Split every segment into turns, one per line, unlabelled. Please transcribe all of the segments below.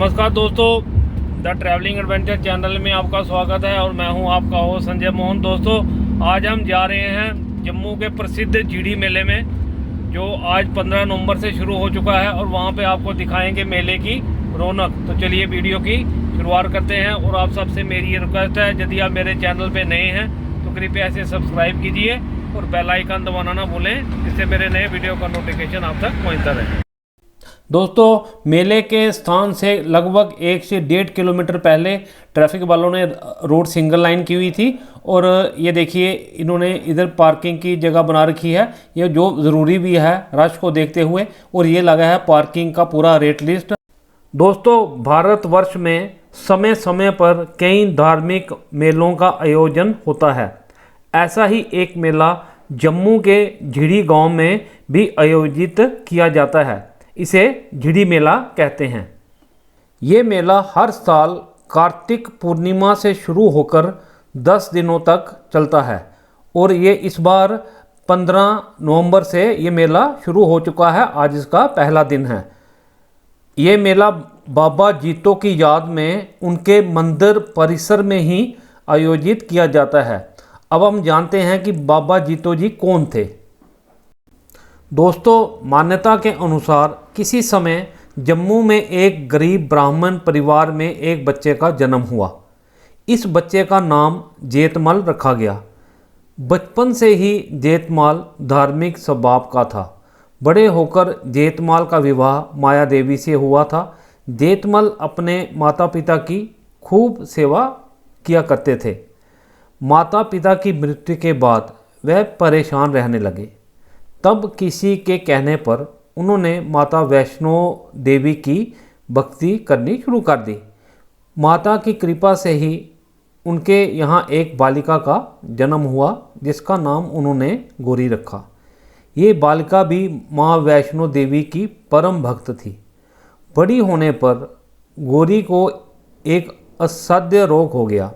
नमस्कार दोस्तों, the travelling adventure channel में आपका स्वागत है और मैं हूं आपका होस्ट संजय मोहन। दोस्तों, आज हम जा रहे हैं जम्मू के प्रसिद्ध जीडी मेले में, जो आज 15 नवंबर से शुरू हो चुका है और वहां पे आपको दिखाएंगे मेले की रौनक। तो चलिए वीडियो की शुरुआत करते हैं। और आप सबसे मेरी ये रिक्वेस्ट है, यदि आप मेरे चैनल पर नए हैं तो कृपया इसे सब्सक्राइब कीजिए और बेल आइकन दबाना ना भूलें, जिससे मेरे नए वीडियो का नोटिफिकेशन आप तक पहुँचता रहे। दोस्तों, मेले के स्थान से लगभग 1 से 1.5 किलोमीटर पहले ट्रैफिक वालों ने रोड सिंगल लाइन की हुई थी और ये देखिए इन्होंने इधर पार्किंग की जगह बना रखी है, ये जो ज़रूरी भी है रश को देखते हुए। और ये लगा है पार्किंग का पूरा रेट लिस्ट। दोस्तों, भारतवर्ष में समय समय पर कई धार्मिक मेलों का आयोजन होता है। ऐसा ही एक मेला जम्मू के झिड़ी गांव में भी आयोजित किया जाता है। इसे झिड़ी मेला कहते हैं। ये मेला हर साल कार्तिक पूर्णिमा से शुरू होकर 10 दिनों तक चलता है और ये इस बार 15 नवंबर से ये मेला शुरू हो चुका है। आज इसका पहला दिन है। ये मेला बाबा जीतो की याद में उनके मंदिर परिसर में ही आयोजित किया जाता है। अब हम जानते हैं कि बाबा जीतो जी कौन थे। दोस्तों, मान्यता के अनुसार किसी समय जम्मू में एक गरीब ब्राह्मण परिवार में एक बच्चे का जन्म हुआ। इस बच्चे का नाम जेतमल रखा गया। बचपन से ही जेतमाल धार्मिक स्वभाव का था। बड़े होकर जेतमाल का विवाह माया देवी से हुआ था। जेतमल अपने माता पिता की खूब सेवा किया करते थे। माता पिता की मृत्यु के बाद वह परेशान रहने लगे। तब किसी के कहने पर उन्होंने माता वैष्णो देवी की भक्ति करनी शुरू कर दी। माता की कृपा से ही उनके यहाँ एक बालिका का जन्म हुआ, जिसका नाम उन्होंने गौरी रखा। ये बालिका भी माँ वैष्णो देवी की परम भक्त थी। बड़ी होने पर गौरी को एक असाध्य रोग हो गया।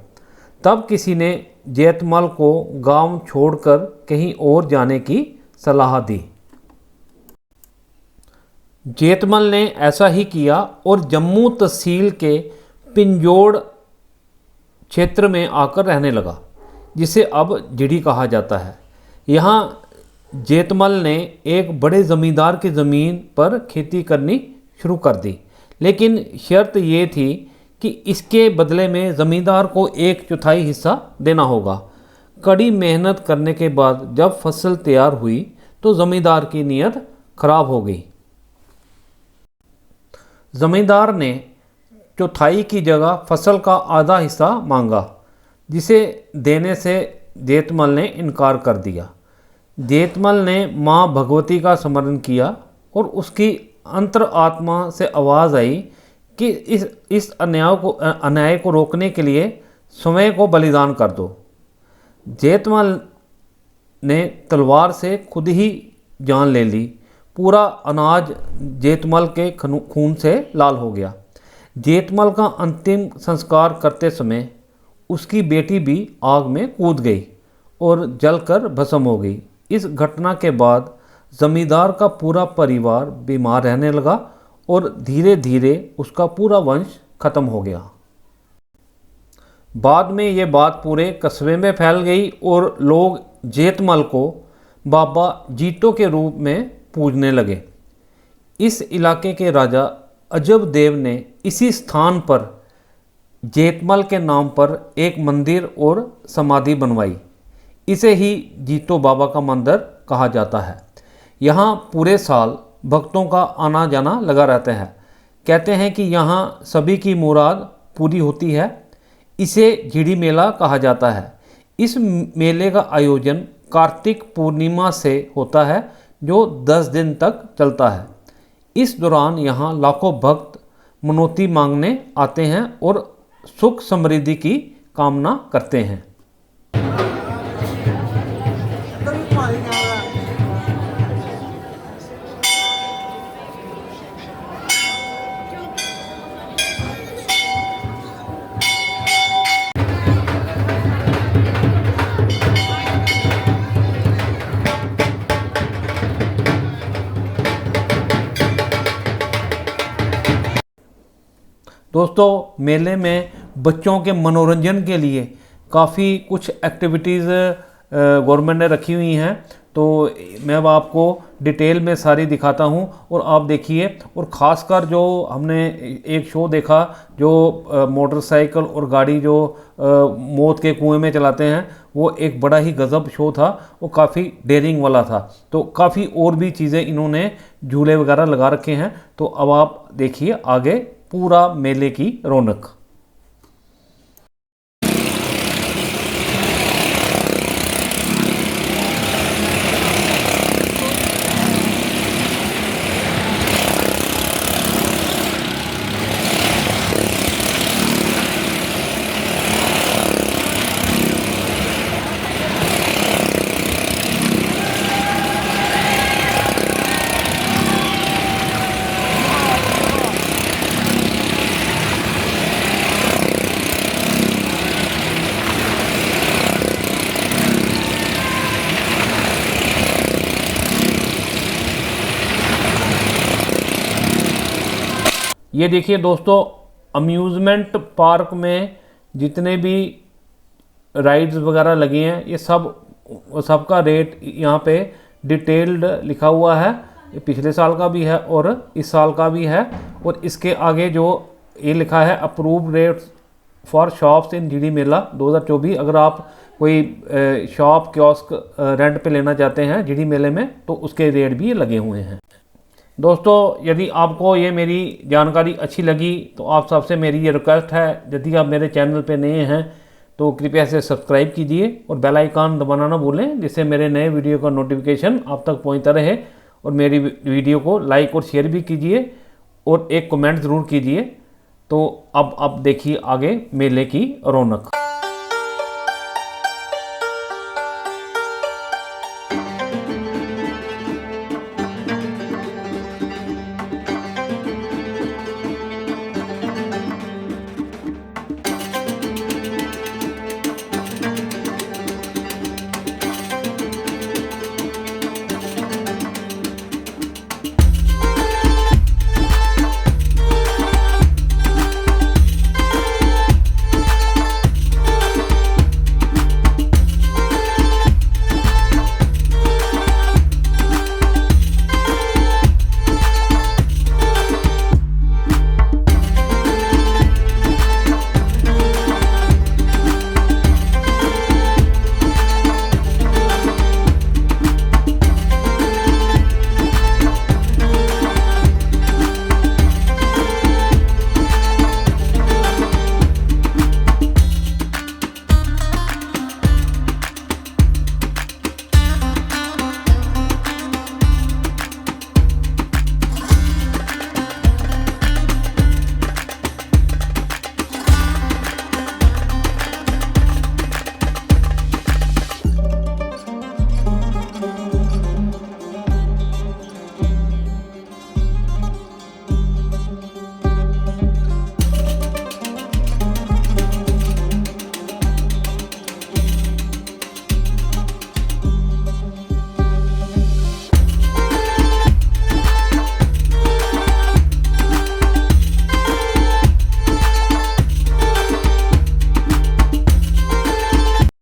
तब किसी ने जेतमल को गांव छोड़कर कहीं और जाने की सलाह दी। जेतमल ने ऐसा ही किया और जम्मू तहसील के पिंजौड़ क्षेत्र में आकर रहने लगा, जिसे अब झिड़ी कहा जाता है। यहाँ जेतमल ने एक बड़े ज़मींदार की ज़मीन पर खेती करनी शुरू कर दी, लेकिन शर्त ये थी कि इसके बदले में ज़मींदार को 1/4 हिस्सा देना होगा। कड़ी मेहनत करने के बाद जब फसल तैयार हुई तो ज़मींदार की नीयत खराब हो गई। ज़मींदार ने 1/4 की जगह फसल का आधा हिस्सा मांगा, जिसे देने से जेतमल ने इनकार कर दिया। जेतमल ने माँ भगवती का स्मरण किया और उसकी अंतरात्मा से आवाज़ आई कि इस अन्याय को रोकने के लिए स्वयं को बलिदान कर दो। जेतमल ने तलवार से खुद ही जान ले ली। पूरा अनाज जेतमल के खून से लाल हो गया। जेतमल का अंतिम संस्कार करते समय उसकी बेटी भी आग में कूद गई और जलकर भस्म हो गई। इस घटना के बाद जमींदार का पूरा परिवार बीमार रहने लगा और धीरे धीरे उसका पूरा वंश खत्म हो गया। बाद में ये बात पूरे कस्बे में फैल गई और लोग जेतमल को बाबा जीतो के रूप में पूजने लगे। इस इलाके के राजा अजब देव ने इसी स्थान पर जेतमल के नाम पर एक मंदिर और समाधि बनवाई। इसे ही जीतो बाबा का मंदिर कहा जाता है। यहाँ पूरे साल भक्तों का आना जाना लगा रहता है। कहते हैं कि यहाँ सभी की मुराद पूरी होती है। इसे झिड़ी मेला कहा जाता है। इस मेले का आयोजन कार्तिक पूर्णिमा से होता है, जो 10 दिन तक चलता है। इस दौरान यहाँ लाखों भक्त मनौती मांगने आते हैं और सुख समृद्धि की कामना करते हैं। दोस्तों मेले में बच्चों के मनोरंजन के लिए काफ़ी कुछ एक्टिविटीज़ गवर्नमेंट ने रखी हुई हैं, तो मैं अब आपको डिटेल में सारी दिखाता हूं और आप देखिए। और ख़ासकर जो हमने एक शो देखा जो मोटरसाइकिल और गाड़ी जो मौत के कुएं में चलाते हैं, वो एक बड़ा ही गज़ब शो था, वो काफ़ी डेयरिंग वाला था। तो काफ़ी और भी चीज़ें इन्होंने झूले वगैरह लगा रखे हैं। तो अब आप देखिए आगे पूरा मेले की रौनक। ये देखिए दोस्तों, अम्यूज़मेंट पार्क में जितने भी राइड्स वगैरह लगे हैं, ये सबका रेट यहाँ पे डिटेल्ड लिखा हुआ है। ये पिछले साल का भी है और इस साल का भी है। और इसके आगे जो ये लिखा है approved rates for shops in GD मेला 2024। अगर आप कोई शॉप कियोस्क रेंट पे लेना चाहते हैं जीडी मेले में, तो उसके रेट भी लगे हुए हैं। दोस्तों यदि आपको ये मेरी जानकारी अच्छी लगी तो आप सबसे मेरी ये रिक्वेस्ट है, यदि आप मेरे चैनल पे नए हैं तो कृपया से सब्सक्राइब कीजिए और बेल आइकन दबाना ना भूलें, जिससे मेरे नए वीडियो का नोटिफिकेशन आप तक पहुंचता रहे। और मेरी वीडियो को लाइक और शेयर भी कीजिए और एक कमेंट ज़रूर कीजिए। तो अब देखिए आगे मेले की रौनक।